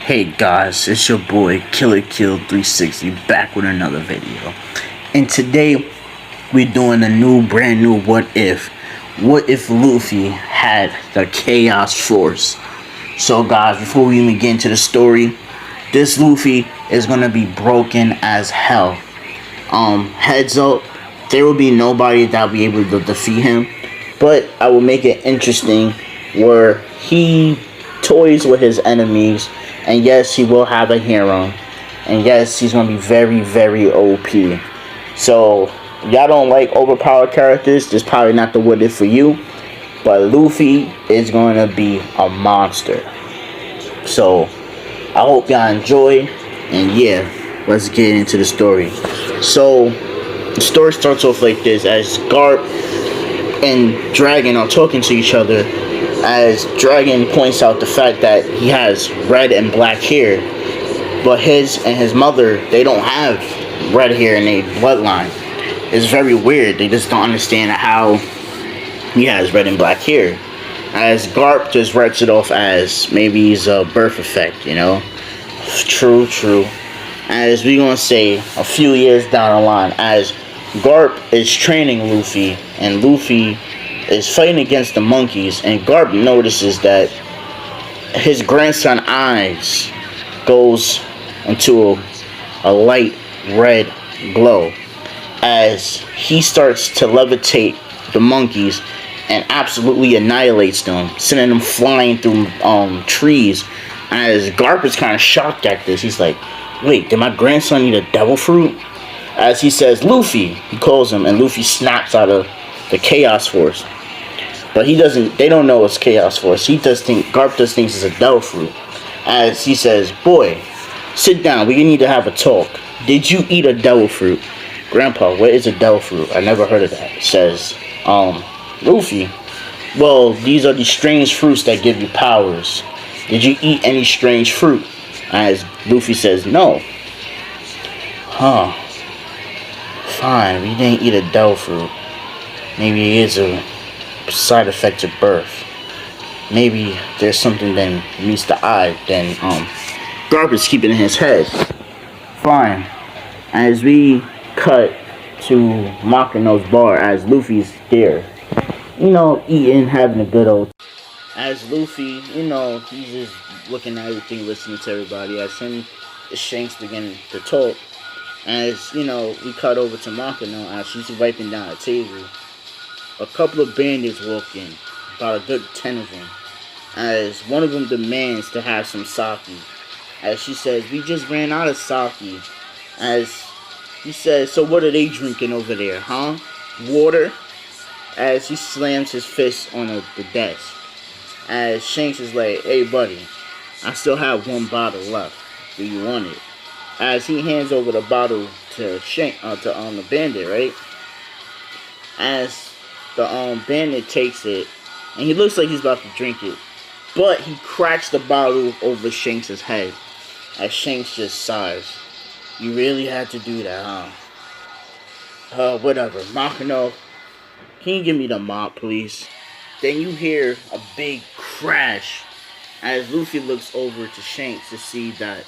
Hey guys, it's your boy Killer Kill 360 back with another video. And today we're doing a brand new what if. What if Luffy had the Chaos Force? So guys, before we even get into the story, this Luffy is gonna be broken as hell. Heads up, there will be nobody that will be able to defeat him. But I will make it interesting where he toys with his enemies. And yes, he will have a hero. And yes, he's going to be very, very OP. So, y'all don't like overpowered characters, this is probably not the what if for you. But Luffy is going to be a monster. So, I hope y'all enjoy. And yeah, let's get into the story. So, the story starts off like this. As Garp and Dragon are talking to each other, as Dragon points out the fact that he has red and black hair, but his and his mother, they don't have red hair in their bloodline. It's very weird. They just don't understand how he has red and black hair. As Garp just writes it off as maybe he's a birth effect, you know. True. As we gonna say a few years down the line, as Garp is training Luffy, and Luffy is fighting against the monkeys, and Garp notices that his grandson eyes goes into a light red glow as he starts to levitate the monkeys and absolutely annihilates them, sending them flying through trees. As Garp is kind of shocked at this, he's like, wait, did my grandson eat a devil fruit? As he says, Luffy, he calls him, and Luffy snaps out of the Chaos Force. But they don't know it's Chaos Force. Garp does thinks it's a devil fruit. As he says, boy, sit down, we need to have a talk. Did you eat a devil fruit? Grandpa, what is a devil fruit? I never heard of that. Says, Luffy, well, these are the strange fruits that give you powers. Did you eat any strange fruit? As Luffy says, no. Huh. Fine, we didn't eat a devil fruit. Maybe it is a side effect of birth. Maybe there's something that meets the eye. Then Garp is keeping in his head. Fine. As we cut to Makino's bar, as Luffy's there, eating, having a good old. As Luffy, he's just looking at everything, listening to everybody. As him and Shanks begin to talk. As we cut over to Makino as she's wiping down a table. A couple of bandits walk in, about a good 10 of them, as one of them demands to have some sake. As she says, we just ran out of sake. As he says, so what are they drinking over there, huh? Water? As he slams his fist on the desk. As Shanks is like, hey buddy, I still have one bottle left. Do you want it? As he hands over the bottle to the bandit, right? As the bandit takes it, and he looks like he's about to drink it, but he cracks the bottle over Shanks' head. As Shanks just sighs. You really had to do that, huh? Whatever. Makino, can you give me the mop, please? Then you hear a big crash as Luffy looks over to Shanks to see that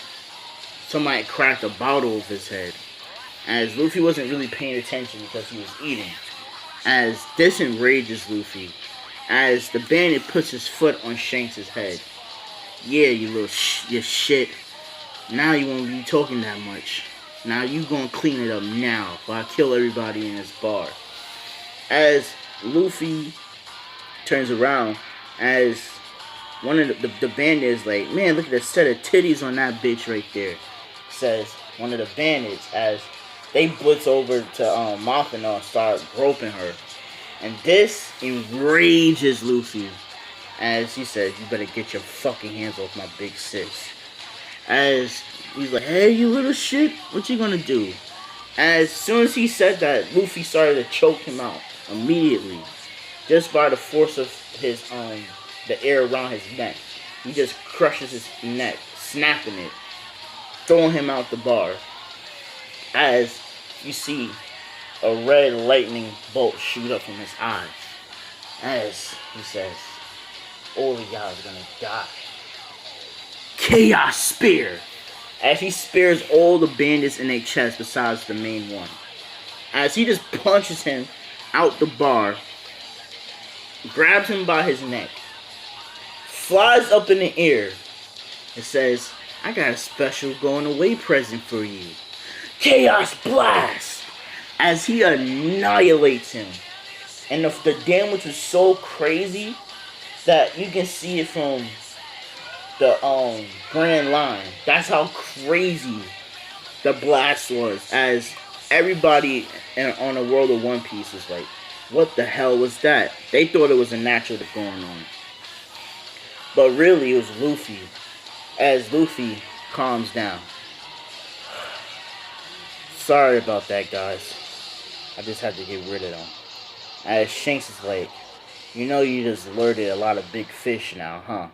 somebody cracked a bottle over his head. As Luffy wasn't really paying attention because he was eating. As this enrages Luffy, as the bandit puts his foot on Shanks' head. Yeah, you little shit. Now you won't be talking that much. Now you gonna clean it up now, or I kill everybody in this bar. As Luffy turns around, as one of the bandits like, man, look at the set of titties on that bitch right there. Says one of the bandits as they blitz over to Makino and start groping her. And this enrages Luffy. As he says, you better get your fucking hands off my big sis. As he's like, hey, you little shit, what you gonna do? As soon as he said that, Luffy started to choke him out immediately. Just by the force of his, the air around his neck. He just crushes his neck, snapping it, throwing him out the bar. As you see a red lightning bolt shoot up from his eye. As he says, all of y'all is gonna die. Chaos Spear. As he spears all the bandits in their chest besides the main one. As he just punches him out the bar, grabs him by his neck, flies up in the air, and says, I got a special going away present for you. Chaos Blast! As he annihilates him. And the damage was so crazy that you can see it from the Grand Line. That's how crazy the blast was. As everybody on the world of One Piece was like, what the hell was that? They thought it was a natural going on. But really it was Luffy. As Luffy calms down. Sorry about that, guys. I just had to get rid of them. As Shanks is like, you know you just alerted a lot of big fish now, huh?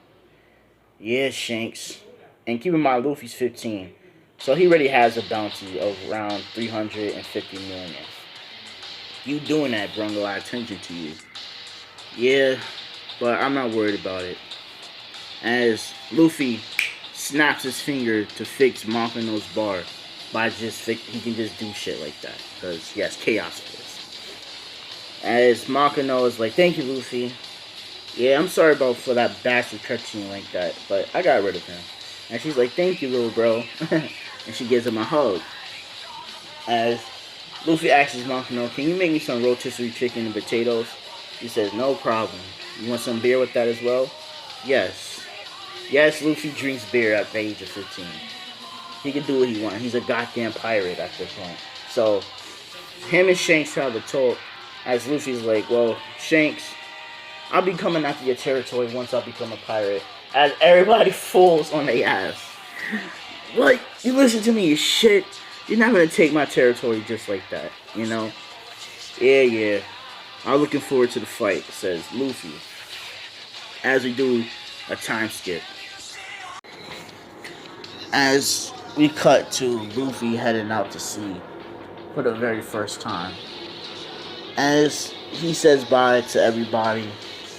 Yeah, Shanks. And keep in mind, Luffy's 15. So he already has a bounty of around 350 million. You doing that brought a lot of attention to you. Yeah, but I'm not worried about it. As Luffy snaps his finger to fix Monkey's bar by he can just do shit like that. Because he has Chaos Force. As Monkey is like, thank you, Luffy. Yeah, I'm sorry for that bastard touching like that, but I got rid of him. And she's like, thank you, little bro. And she gives him a hug. As Luffy asks Monkey, can you make me some rotisserie chicken and potatoes? He says, no problem. You want some beer with that as well? Yes. Yes, Luffy drinks beer at the age of 15. He can do what he wants. He's a goddamn pirate at this point. So, him and Shanks have a talk. As Luffy's like, well, Shanks, I'll be coming after your territory once I become a pirate. As everybody falls on their ass. What? You listen to me, you shit. You're not gonna take my territory just like that, you know? Yeah. I'm looking forward to the fight, says Luffy. As we do a time skip. As we cut to Luffy heading out to sea for the very first time. As he says bye to everybody,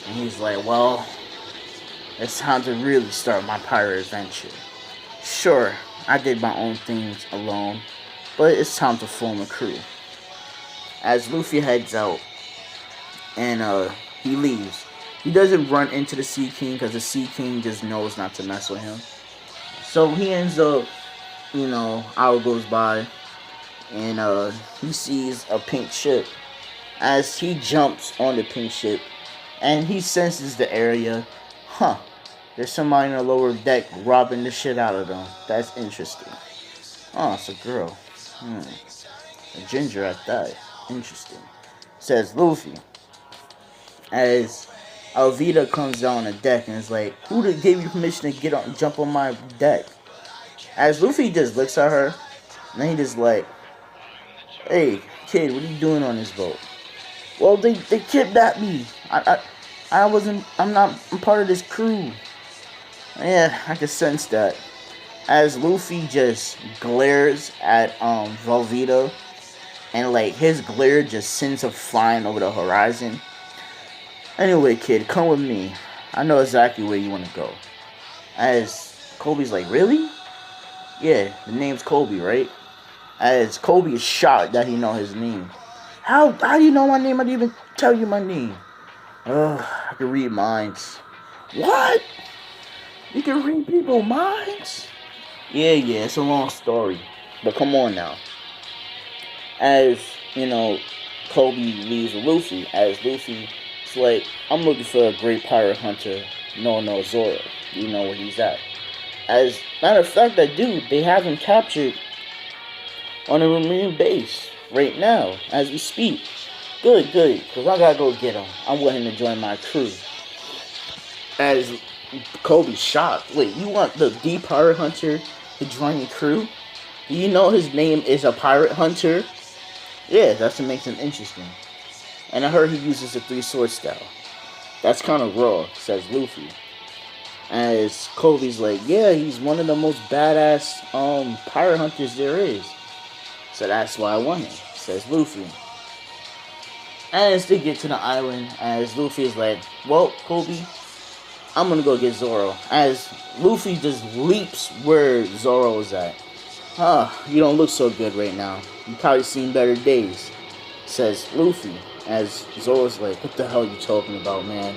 and he's like, well, it's time to really start my pirate adventure. Sure, I did my own things alone, but it's time to form a crew. As Luffy heads out, and he leaves. He doesn't run into the Sea King, because the Sea King just knows not to mess with him. So he ends up, hour goes by, and he sees a pink ship. As he jumps on the pink ship, and he senses the area. There's somebody in the lower deck robbing the shit out of them. That's interesting. Oh, it's a girl. A ginger at that. Interesting. Says Luffy. As Alvida comes down the deck and is like, who gave you permission to jump on my deck? As Luffy just looks at her, and then he just like, hey, kid, what are you doing on this boat? Well, they kidnapped me. I'm part of this crew. Yeah, I can sense that. As Luffy just glares at Velveeta, and like his glare just sends him flying over the horizon. Anyway, kid, come with me. I know exactly where you want to go. As Kobe's like, really? Yeah, the name's Kobe, right? As Kobe is shocked that he know his name. How do you know my name? I didn't even tell you my name. I can read minds. What? You can read people's minds? Yeah, it's a long story. But come on now. As, Kobe leaves with Luffy. As Luffy's like, I'm looking for a great pirate hunter, no Zoro. You know where he's at. As matter of fact, that dude, they have him captured on a marine base right now, as we speak. Good, because I gotta go get him. I want him to join my crew. As Kobe's shocked. Wait, you want the pirate hunter to join your crew? Do you know his name is a pirate hunter? Yeah, that's what makes him interesting. And I heard he uses the 3-sword style. That's kind of raw, says Luffy. As Kobe's like, yeah, he's one of the most badass pirate hunters there is. So that's why I want him, says Luffy. As they get to the island, as Luffy is like, well, Kobe, I'm gonna go get Zoro. As Luffy just leaps where Zoro's at. You don't look so good right now. You probably seen better days, says Luffy. As Zoro's like, what the hell are you talking about, man?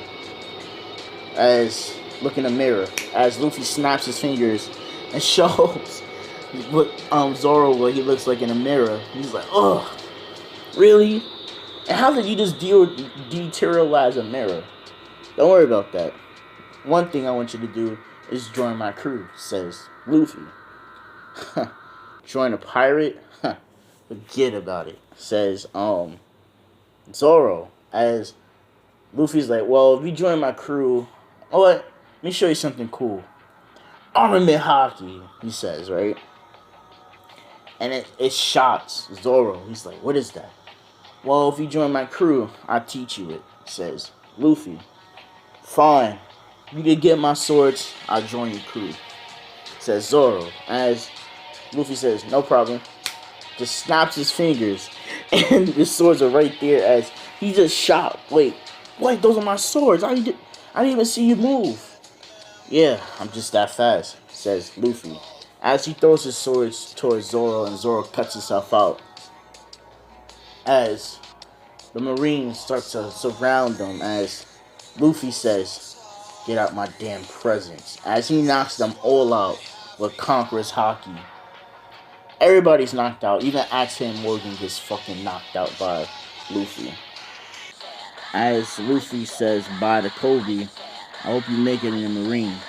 As look in the mirror. As Luffy snaps his fingers and shows what Zoro what he looks like in the mirror. He's like, ugh, really? And how did you just deterialize a mirror? Don't worry about that. One thing I want you to do is join my crew, says Luffy. Join a pirate? Forget about it, says Zoro. As Luffy's like, well, if you join my crew, oh what? Let me show you something cool. Armament hockey, he says, right? And it shocks Zoro. He's like, what is that? Well, if you join my crew, I'll teach you it, says Luffy. Fine. You can get my swords, I'll join your crew, says Zoro. As Luffy says, no problem. Just snaps his fingers, and the swords are right there. As he just shocked. Wait, those are my swords. I didn't even see you move. Yeah, I'm just that fast, says Luffy. As he throws his swords towards Zoro, and Zoro cuts himself out. As the Marines start to surround them, as Luffy says, get out my damn presence. As he knocks them all out with Conqueror's Haki. Everybody's knocked out. Even Axe-Hand Morgan gets fucking knocked out by Luffy. As Luffy says bye to Kobe, I hope you make it in the Marines.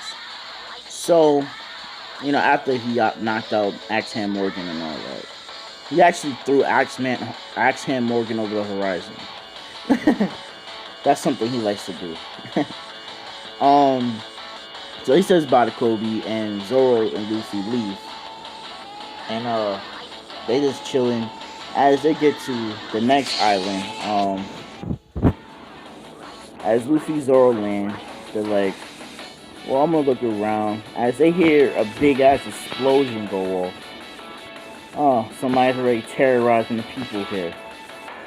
So, after he got knocked out Axe-Hand Morgan and all that, he actually threw Axe-Hand Morgan over the horizon. That's something he likes to do. So he says bye to Kobe, and Zoro and Luffy leave. And they just chilling. As they get to the next island, as Luffy Zoro land, they're like, well, I'm gonna look around. As they hear a big ass explosion go off. Oh, somebody's already terrorizing the people here.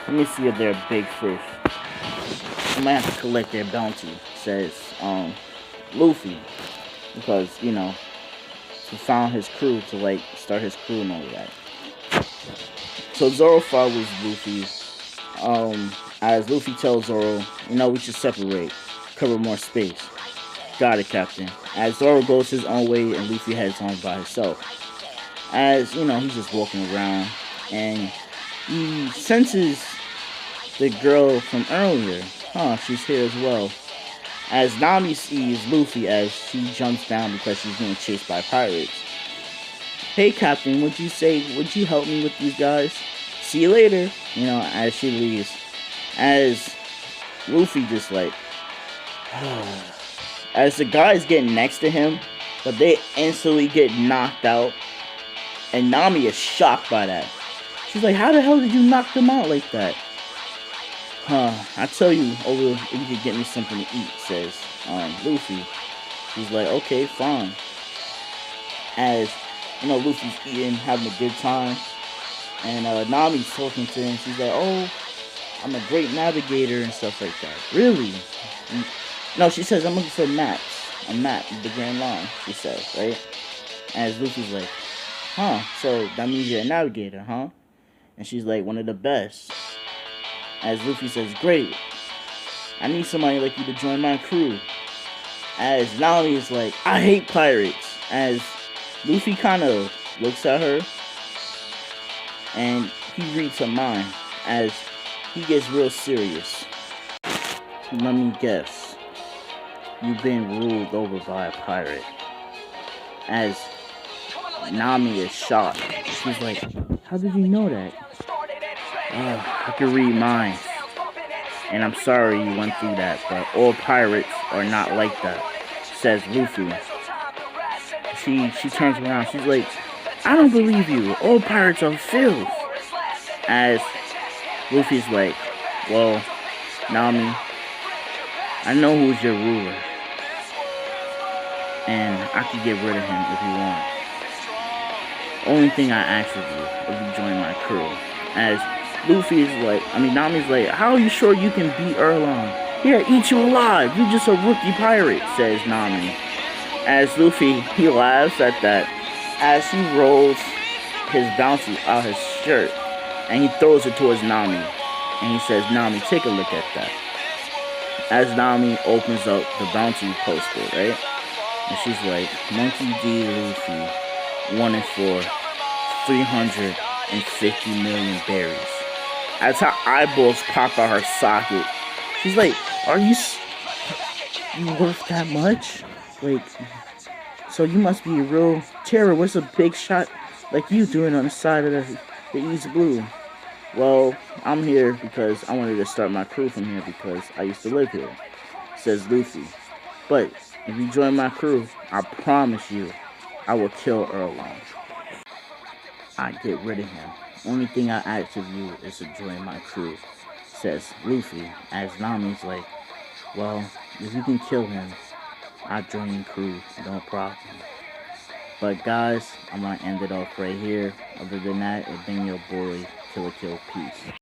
Let me see if they're a big fish. I might have to collect their bounty, says Luffy. Because, he found his crew to start his crew and all that. So Zoro follows Luffy. As Luffy tells Zoro, we should separate. Cover more space. Got it, Captain. As Zoro goes his own way and Luffy heads on by himself. As, he's just walking around and he senses the girl from earlier. She's here as well. As Nami sees Luffy as she jumps down because she's being chased by pirates. Hey, Captain, would you help me with these guys? See you later. As she leaves. As Luffy just as the guys get next to him, but they instantly get knocked out. And Nami is shocked by that. She's like, how the hell did you knock them out like that? I tell you, if you could get me something to eat, says Luffy. She's like, okay, fine. As, Luffy's eating, having a good time. And Nami's talking to him. She's like, oh, I'm a great navigator and stuff like that. Really? No, she says, I'm looking for maps. A map of the Grand Line, she says, right? As Luffy's like, so that means you're a navigator, huh? And she's like, one of the best. As Luffy says, great. I need somebody like you to join my crew. As Nami is like, I hate pirates. As Luffy kind of looks at her. And he reads her mind. As he gets real serious. Let me guess. You've been ruled over by a pirate. As Nami is shocked. She's like, how did you know that? I can read minds. And I'm sorry you went through that, but all pirates are not like that, says Luffy. She turns around. She's like, I don't believe you. All pirates are filth. As Luffy's like, well, Nami, I know who's your ruler. And I can get rid of him if you want. Only thing I ask of you, if you join my crew. As Luffy is like, Nami's like, how are you sure you can beat Erlon? Here, eat you alive. You're just a rookie pirate, says Nami. As Luffy, he laughs at that as he rolls his bounty out his shirt and he throws it towards Nami. And he says, Nami, take a look at that. As Nami opens up the bounty poster, right? And she's like, Monkey D Luffy wanted for 350 million berries. As her eyeballs pop out her socket, she's like, are you worth that much? Like, so you must be a real terror. What's a big shot like you doing on the side of the East Blue? Well, I'm here because I wanted to start my crew from here because I used to live here, says Luffy. But if you join my crew, I promise you, I will kill Erlong. I get rid of him. Only thing I ask of you is to join my crew, says Luffy, as Nami's like, well, if you can kill him, I'll join your crew, no problem. But guys, I'm gonna end it off right here. Other than that, it's been your boy, Killer Kill. Peace.